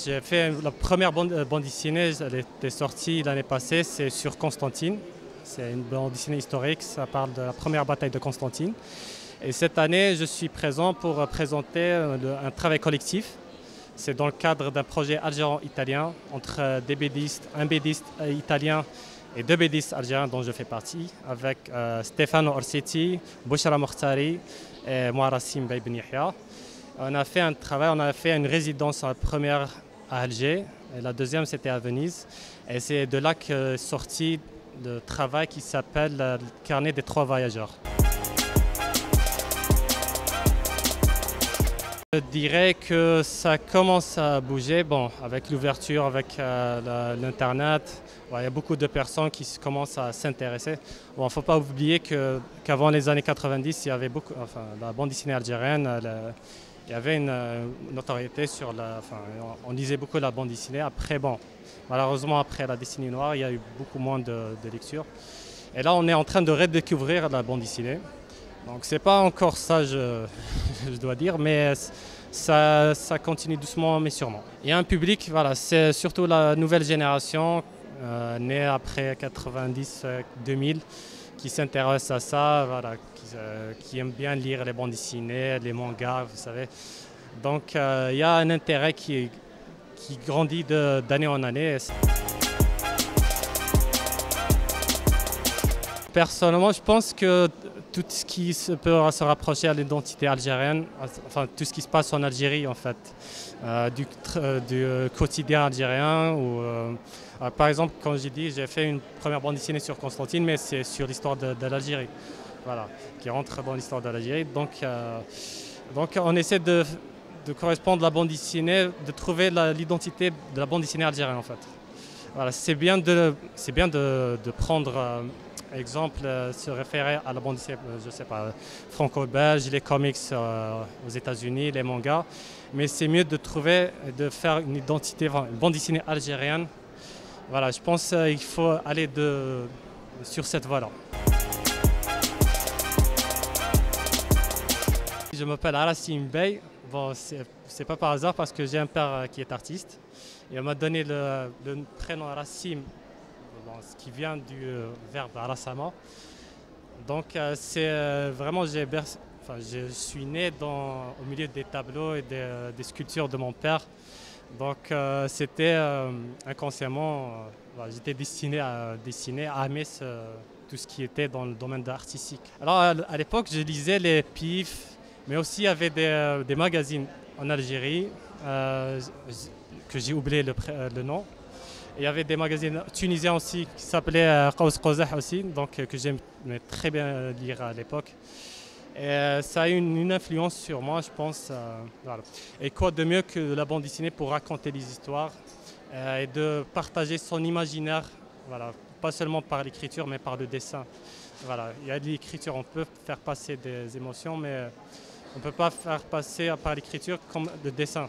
j'ai fait la première bande dessinée, elle était sortie l'année passée, c'est sur Constantine. C'est une bande dessinée historique, ça parle de la première bataille de Constantine. Et cette année, je suis présent pour présenter un travail collectif. C'est dans le cadre d'un projet algéro-italien entre un BDiste italien et deux BDistes algériens dont je fais partie, avec Stefano Orsetti, Bouchra Mortari et moi, Rassim Bey Ben Yahya. On a fait un travail, on a fait une résidence, la première à Alger, et la deuxième c'était à Venise. Et c'est de là qu'est sorti le travail qui s'appelle le carnet des trois voyageurs. Je dirais que ça commence à bouger, bon, avec l'ouverture, avec l'Internet. Il y a beaucoup de personnes qui commencent à s'intéresser. Bon, il ne faut pas oublier qu'avant les années 90, il y avait beaucoup, enfin, la bande dessinée algérienne, il y avait une notoriété sur on lisait beaucoup la bande dessinée. Après, bon, malheureusement, après la décennie noire, il y a eu beaucoup moins de lecture. Et là, on est en train de redécouvrir la bande dessinée. Donc c'est pas encore ça, je dois dire, mais ça continue doucement mais sûrement. Il y a un public, voilà, c'est surtout la nouvelle génération, née après 90-2000, qui s'intéresse à ça, voilà, qui aime bien lire les bandes dessinées, les mangas, vous savez. Donc il y a un intérêt qui grandit d'année en année. Personnellement, je pense que tout ce qui peut se rapprocher à l'identité algérienne, enfin tout ce qui se passe en Algérie en fait, du quotidien algérien. Par exemple, comme j'ai dit, j'ai fait une première bande dessinée sur Constantine, mais c'est sur l'histoire de l'Algérie, voilà, qui rentre dans l'histoire de l'Algérie. Donc on essaie de correspondre à la bande dessinée, de trouver l'identité de la bande dessinée algérienne en fait. Voilà, c'est bien de prendre exemple, se référer à la bande dessinée, je sais pas, franco-belge, les comics aux États-Unis, les mangas, mais c'est mieux de faire une identité, une bande dessinée algérienne. Voilà, je pense qu'il faut aller sur cette voie-là. Je m'appelle Rassim Bey. Bon, c'est pas par hasard parce que j'ai un père qui est artiste. Il m'a donné le prénom Rassim, ce qui vient du verbe Rassama. Donc c'est vraiment, je suis né au milieu des tableaux et des sculptures de mon père. Donc c'était inconsciemment, j'étais destiné à dessiner, à aimer tout ce qui était dans le domaine artistique. Alors à l'époque, je lisais les PIF, mais aussi il y avait des magazines en Algérie, que j'ai oublié le nom. Il y avait des magazines tunisiens aussi qui s'appelaient Qaws Qazah aussi, donc que j'aimais très bien lire à l'époque. Et ça a eu une influence sur moi, je pense. Voilà. Et quoi de mieux que la bande dessinée pour raconter des histoires et de partager son imaginaire, voilà, pas seulement par l'écriture, mais par le dessin. Voilà. Il y a de l'écriture, on peut faire passer des émotions, mais on ne peut pas faire passer par l'écriture comme le dessin.